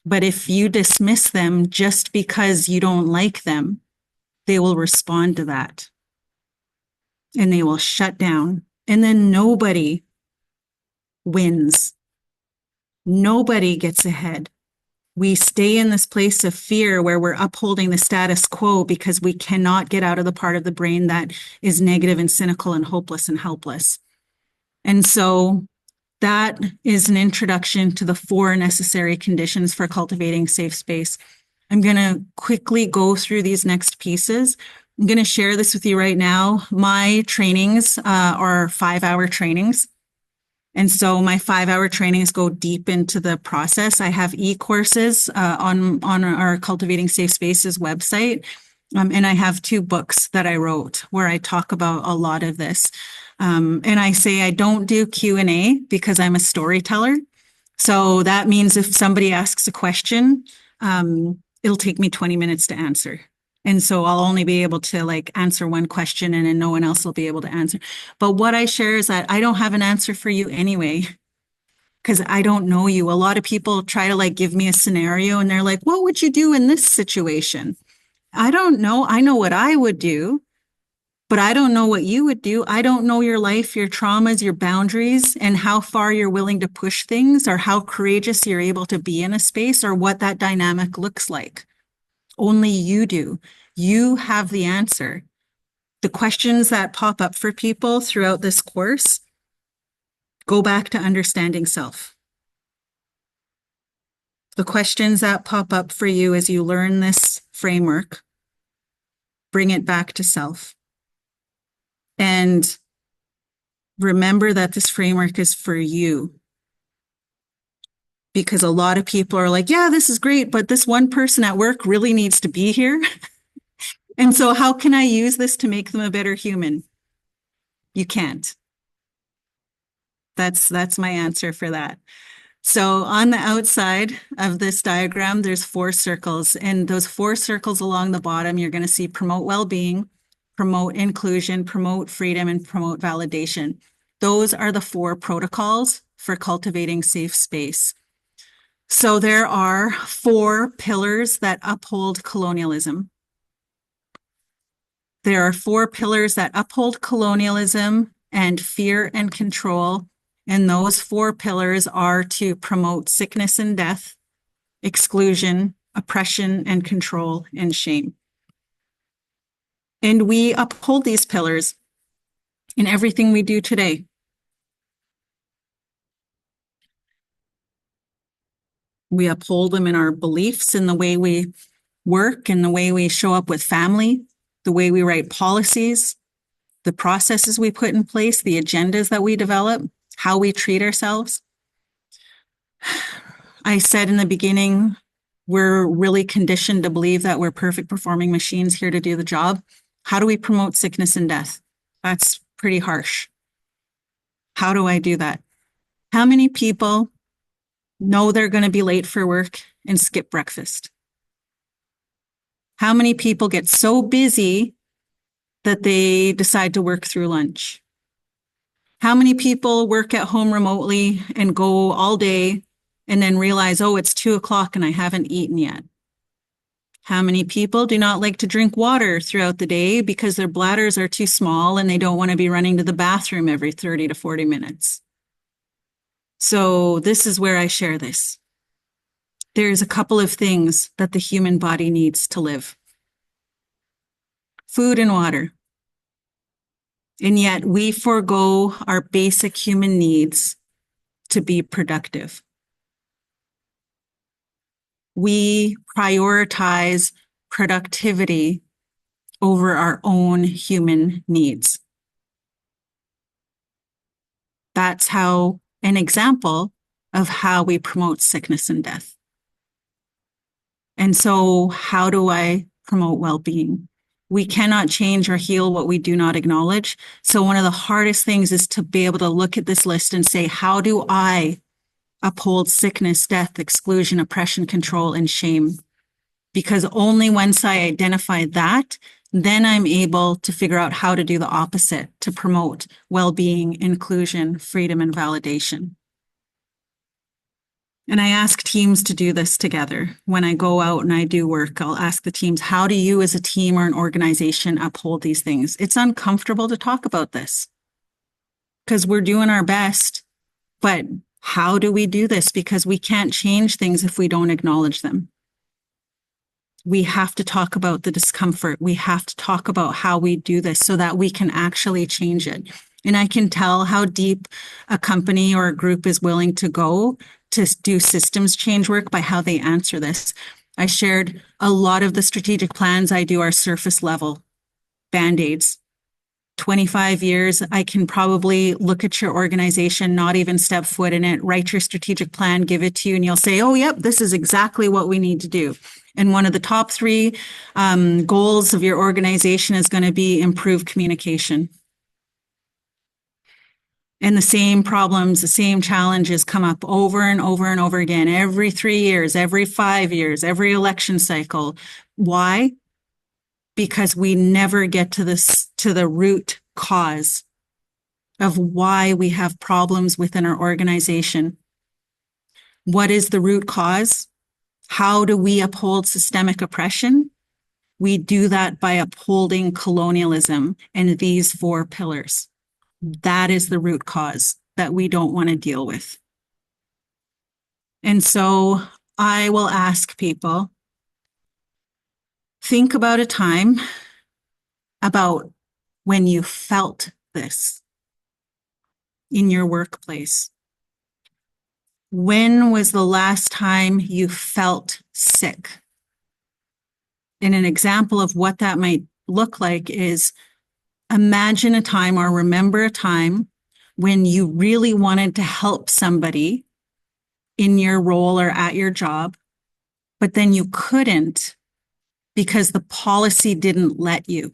But if you dismiss them just because you don't like them, they will respond to that. And they will shut down. And then nobody wins. Nobody gets ahead. We stay in this place of fear where we're upholding the status quo because we cannot get out of the part of the brain that is negative and cynical and hopeless and helpless. And so that is an introduction to the 4 necessary conditions for cultivating safe space. I'm going to quickly go through these next pieces. I'm going to share this with you right now. My trainings are 5-hour trainings. And so my 5-hour trainings go deep into the process. I have e-courses on our Cultivating Safe Spaces website. And I have 2 books that I wrote where I talk about a lot of this. And I say I don't do Q&A because I'm a storyteller. So that means if somebody asks a question, it'll take me 20 minutes to answer. And so I'll only be able to answer one question and then no one else will be able to answer. But what I share is that I don't have an answer for you anyway, because I don't know you. A lot of people try to give me a scenario and they're like, what would you do in this situation? I don't know. I know what I would do, but I don't know what you would do. I don't know your life, your traumas, your boundaries, and how far you're willing to push things or how courageous you're able to be in a space or what that dynamic looks like. Only you do. You have the answer. The questions that pop up for people throughout this course go back to understanding self. The questions that pop up for you as you learn this framework, bring it back to self. And remember that this framework is for you. Because a lot of people are like, yeah, this is great, but this one person at work really needs to be here. And so how can I use this to make them a better human? You can't. That's my answer for that. So on the outside of this diagram, there's 4 circles. And those 4 circles along the bottom, you're going to see promote well-being, promote inclusion, promote freedom, and promote validation. Those are the 4 protocols for cultivating safe space. So there are 4 pillars that uphold colonialism. There are 4 pillars that uphold colonialism and fear and control. And those 4 pillars are to promote sickness and death, exclusion, oppression and control, and shame. And we uphold these pillars in everything we do today. We uphold them in our beliefs, in the way we work, in the way we show up with family, the way we write policies, the processes we put in place, the agendas that we develop, how we treat ourselves. I said in the beginning, we're really conditioned to believe that we're perfect performing machines here to do the job. How do we promote sickness and death? That's pretty harsh. How do I do that? How many people know they're going to be late for work and skip breakfast? How many people get so busy that they decide to work through lunch? How many people work at home remotely and go all day and then realize, oh, it's 2:00 and I haven't eaten yet? How many people do not like to drink water throughout the day because their bladders are too small and they don't want to be running to the bathroom every 30 to 40 minutes? So this is where I share this. There's a couple of things that the human body needs to live: food and water. And yet we forego our basic human needs to be productive. We prioritize productivity over our own human needs. That's how an example of how we promote sickness and death. And so how do I promote well-being? We cannot change or heal what we do not acknowledge. So one of the hardest things is to be able to look at this list and say, how do I uphold sickness, death, exclusion, oppression, control, and shame? Because only once I identify that, then I'm able to figure out how to do the opposite, to promote well-being, inclusion, freedom, and validation. And I ask teams to do this together. When I go out and I do work, I'll ask the teams, how do you as a team or an organization uphold these things? It's uncomfortable to talk about this because we're doing our best, but how do we do this? Because we can't change things if we don't acknowledge them. We have to talk about the discomfort. We have to talk about how we do this so that we can actually change it. And I can tell how deep a company or a group is willing to go to do systems change work by how they answer this. I shared a lot of the strategic plans I do are surface level Band-Aids. 25 years, I can probably look at your organization, not even step foot in it, write your strategic plan, give it to you, and you'll say, oh, yep, this is exactly what we need to do. And one of the top 3 goals of your organization is going to be improved communication. And the same problems, the same challenges come up over and over and over again, every 3 years, every 5 years, every election cycle. Why? Because we never get to the root cause of why we have problems within our organization. What is the root cause? How do we uphold systemic oppression? We do that by upholding colonialism and these 4 pillars. That is the root cause that we don't want to deal with. And so I will ask people, think about a time about when you felt this in your workplace. When was the last time you felt sick? And an example of what that might look like is imagine a time or remember a time when you really wanted to help somebody in your role or at your job, but then you couldn't because the policy didn't let you.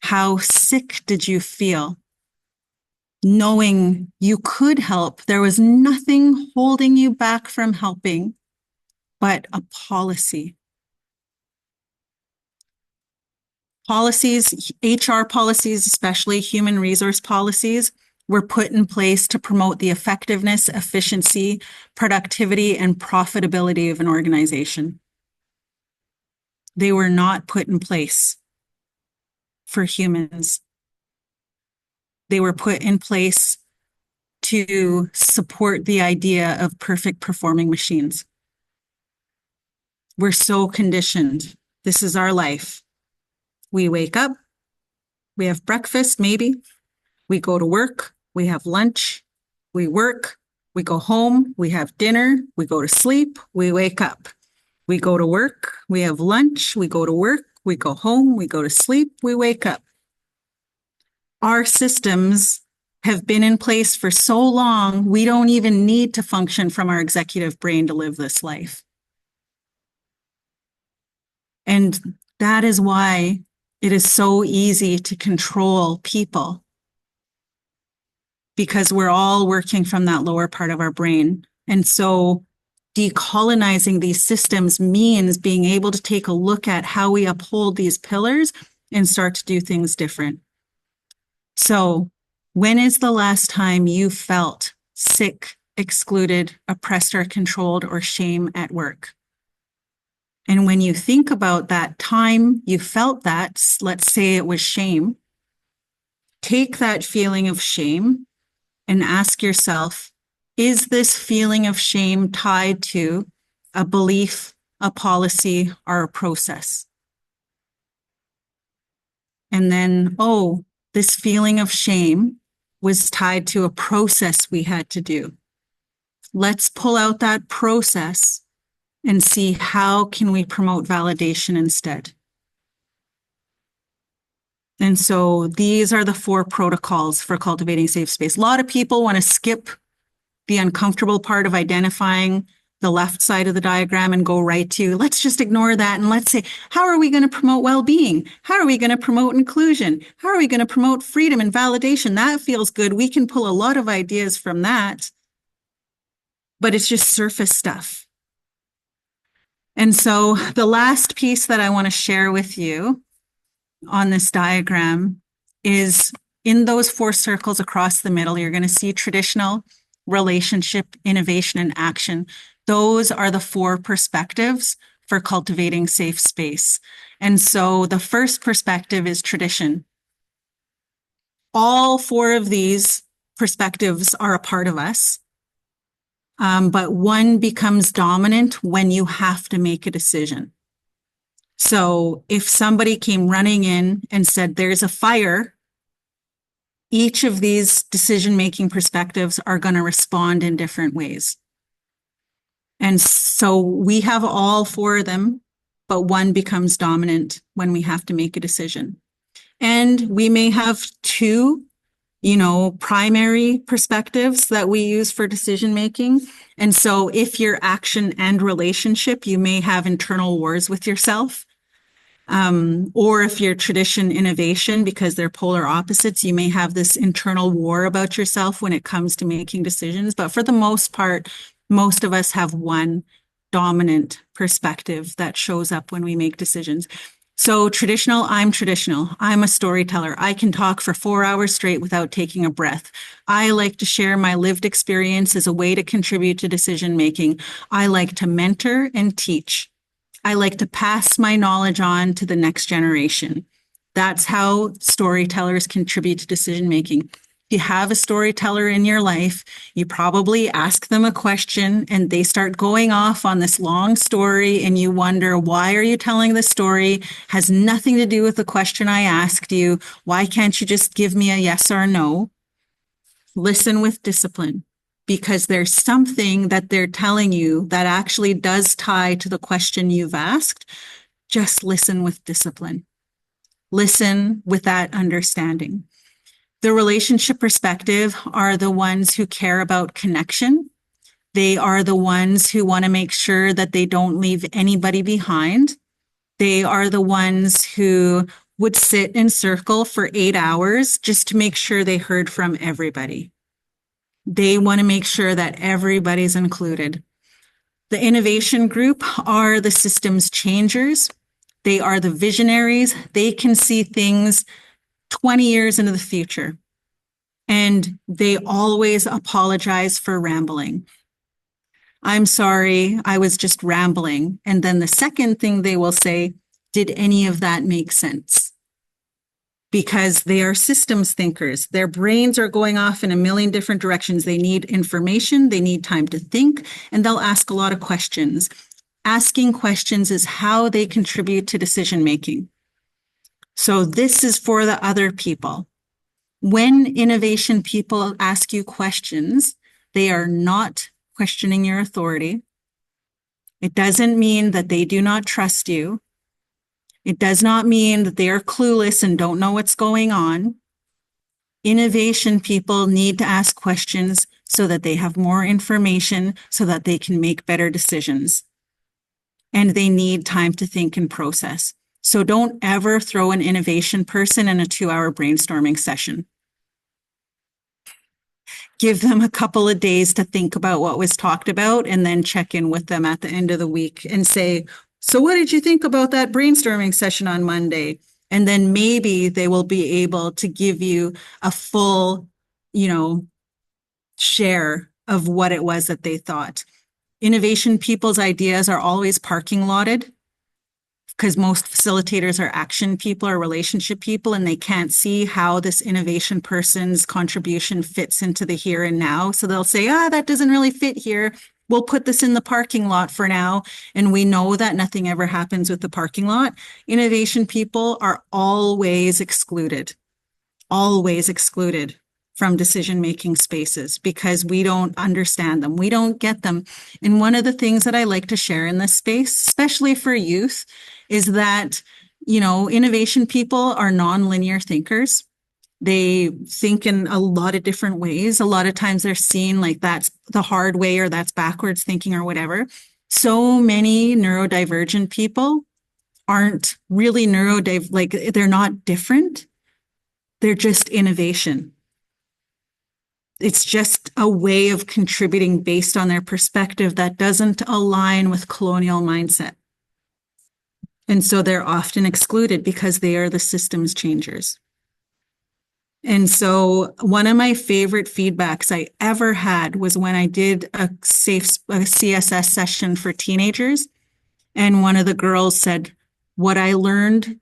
How sick did you feel? Knowing you could help, there was nothing holding you back from helping but a policy. Policies, HR policies, especially human resource policies, were put in place to promote the effectiveness, efficiency, productivity, and profitability of an organization. They were not put in place for humans. They were put in place to support the idea of perfect performing machines. We're so conditioned. This is our life. We wake up, we have breakfast, maybe. We go to work, we have lunch, we work, we go home, we have dinner, we go to sleep, we wake up. We go to work, we have lunch, we go to work, we go home, we go to sleep, we wake up. Our systems have been in place for so long, we don't even need to function from our executive brain to live this life. And that is why it is so easy to control people, because we're all working from that lower part of our brain. And so decolonizing these systems means being able to take a look at how we uphold these pillars and start to do things different. So, when is the last time you felt sick, excluded, oppressed, or controlled, or shame at work? And when you think about that time you felt that, let's say it was shame, take that feeling of shame and ask yourself, is this feeling of shame tied to a belief, a policy, or a process? And then, oh, this feeling of shame was tied to a process we had to do. Let's pull out that process and see how can we promote validation instead. And so these are the 4 protocols for cultivating safe space. A lot of people want to skip the uncomfortable part of identifying the left side of the diagram and go right to, let's just ignore that and let's say, how are we going to promote well-being? How are we going to promote inclusion? How are we going to promote freedom and validation? That feels good. We can pull a lot of ideas from that, but it's just surface stuff. And so the last piece that I want to share with you on this diagram is in those 4 circles across the middle, you're going to see traditional, relationship, innovation, and action. Those are the 4 perspectives for cultivating safe space. And so the first perspective is tradition. All 4 of these perspectives are a part of us, but one becomes dominant when you have to make a decision. So if somebody came running in and said, there's a fire, each of these decision-making perspectives are going to respond in different ways. And so we have all 4 of them, but one becomes dominant when we have to make a decision. And we may have 2, primary perspectives that we use for decision-making. And so if you're action and relationship, you may have internal wars with yourself. Or if you're tradition innovation, because they're polar opposites, you may have this internal war about yourself when it comes to making decisions. But for the most part, most of us have one dominant perspective that shows up when we make decisions. So traditional, I'm a storyteller. I can talk for 4 hours straight without taking a breath. I like to share my lived experience as a way to contribute to decision making. I like to mentor and teach. I like to pass my knowledge on to the next generation. That's how storytellers contribute to decision making. If you have a storyteller in your life, you probably ask them a question and they start going off on this long story and you wonder, why are you telling this story? Has nothing to do with the question I asked you. Why can't you just give me a yes or a no? Listen with discipline, because there's something that they're telling you that actually does tie to the question you've asked. Just listen with discipline. Listen with that understanding. The relationship perspective are the ones who care about connection. They are the ones who want to make sure that they don't leave anybody behind. They are the ones who would sit in circle for 8 hours just to make sure they heard from everybody. They want to make sure that everybody's included. The innovation group are the systems changers. They are the visionaries. They can see things 20 years into the future. And they always apologize for rambling. I'm sorry, I was just rambling. And then the second thing they will say, did any of that make sense? Because they are systems thinkers. Their brains are going off in a million different directions. They need information, they need time to think, and they'll ask a lot of questions. Asking questions is how they contribute to decision making. So this is for the other people. When innovation people ask you questions, they are not questioning your authority. It doesn't mean that they do not trust you. It does not mean that they are clueless and don't know what's going on. Innovation people need to ask questions so that they have more information so that they can make better decisions. And they need time to think and process. So don't ever throw an innovation person in a 2-hour brainstorming session. Give them a couple of days to think about what was talked about and then check in with them at the end of the week and say, so what did you think about that brainstorming session on Monday? And then maybe they will be able to give you a full, share of what it was that they thought. Innovation people's ideas are always parking lotted because most facilitators are action people or relationship people, and they can't see how this innovation person's contribution fits into the here and now. So they'll say, that doesn't really fit here. We'll put this in the parking lot for now. And we know that nothing ever happens with the parking lot. Innovation people are always excluded from decision-making spaces because we don't understand them. We don't get them. And one of the things that I like to share in this space, especially for youth, is that, innovation people are non-linear thinkers. They think in a lot of different ways. A lot of times they're seen like that's the hard way or that's backwards thinking or whatever. So many neurodivergent people aren't really they're not different. They're just innovation. It's just a way of contributing based on their perspective that doesn't align with colonial mindset. And so they're often excluded because they are the systems changers. And so one of my favorite feedbacks I ever had was when I did a CSS session for teenagers. And one of the girls said, what I learned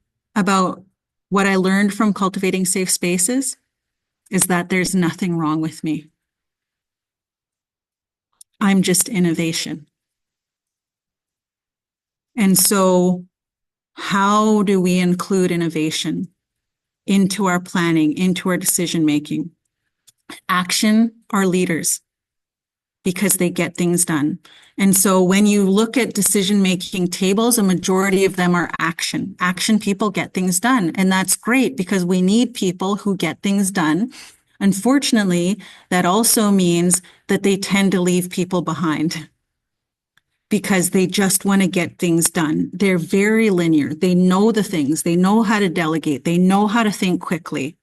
from Cultivating Safe Spaces is that there's nothing wrong with me. I'm just innovation. And so how do we include innovation into our planning, into our decision-making? Action are leaders because they get things done. And so when you look at decision-making tables, a majority of them are action. Action people get things done. And that's great because we need people who get things done. Unfortunately, that also means that they tend to leave people behind because they just want to get things done. They're very linear. They know the things. They know how to delegate. They know how to think quickly.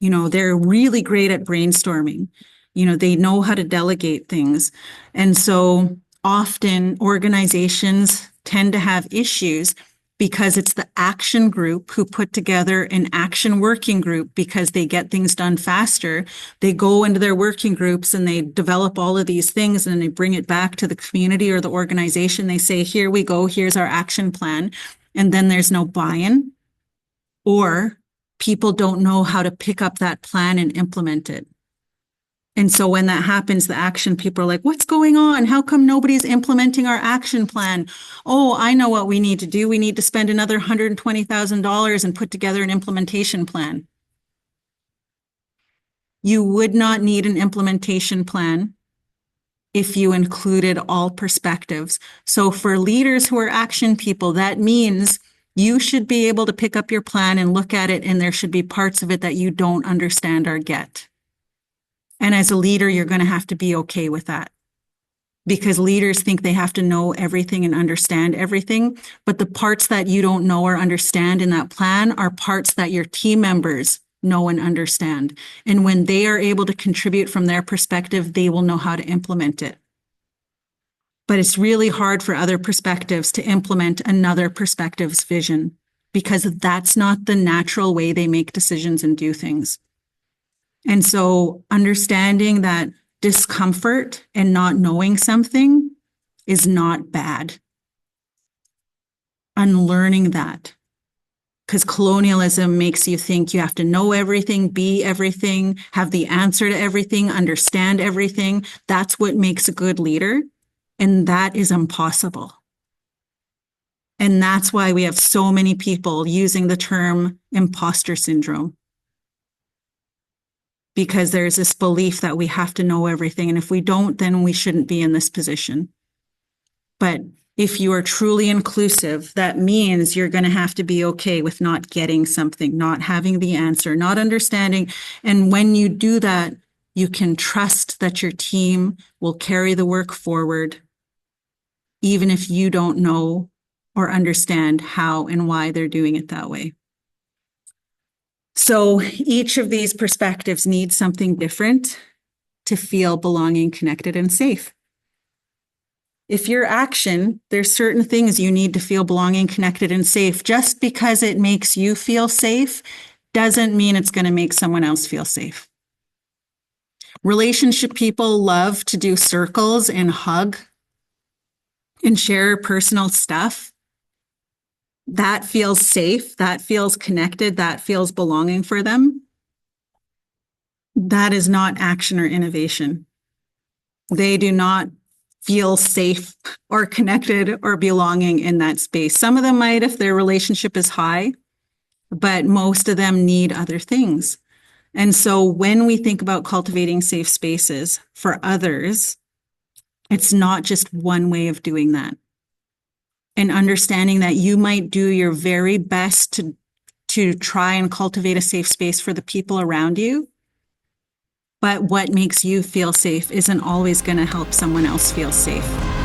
They're really great at brainstorming. They know how to delegate things. And so often organizations tend to have issues because it's the action group who put together an action working group because they get things done faster. They go into their working groups and they develop all of these things and they bring it back to the community or the organization. They say, here we go, here's our action plan. And then there's no buy-in, or people don't know how to pick up that plan and implement it. And so when that happens, the action people are like, what's going on? How come nobody's implementing our action plan? Oh, I know what we need to do. We need to spend another $120,000 and put together an implementation plan. You would not need an implementation plan if you included all perspectives. So for leaders who are action people, that means you should be able to pick up your plan and look at it, and there should be parts of it that you don't understand or get. And as a leader, you're going to have to be okay with that because leaders think they have to know everything and understand everything. But the parts that you don't know or understand in that plan are parts that your team members know and understand. And when they are able to contribute from their perspective, they will know how to implement it. But it's really hard for other perspectives to implement another perspective's vision because that's not the natural way they make decisions and do things. And so understanding that discomfort and not knowing something is not bad. Unlearning that. Because colonialism makes you think you have to know everything, be everything, have the answer to everything, understand everything. That's what makes a good leader. And that is impossible. And that's why we have so many people using the term imposter syndrome. Because there's this belief that we have to know everything. And if we don't, then we shouldn't be in this position. But if you are truly inclusive, that means you're going to have to be okay with not getting something, not having the answer, not understanding. And when you do that, you can trust that your team will carry the work forward, even if you don't know or understand how and why they're doing it that way. So each of these perspectives needs something different to feel belonging, connected, and safe. If your action, there's certain things you need to feel belonging, connected, and safe. Just because it makes you feel safe doesn't mean it's going to make someone else feel safe. Relationship people love to do circles and hug and share personal stuff. That feels safe, that feels connected, that feels belonging for them. That is not action or innovation. They do not feel safe or connected or belonging in that space. Some of them might if their relationship is high, but most of them need other things. And so when we think about cultivating safe spaces for others, it's not just one way of doing that. And understanding that you might do your very best to try and cultivate a safe space for the people around you. But what makes you feel safe isn't always going to help someone else feel safe.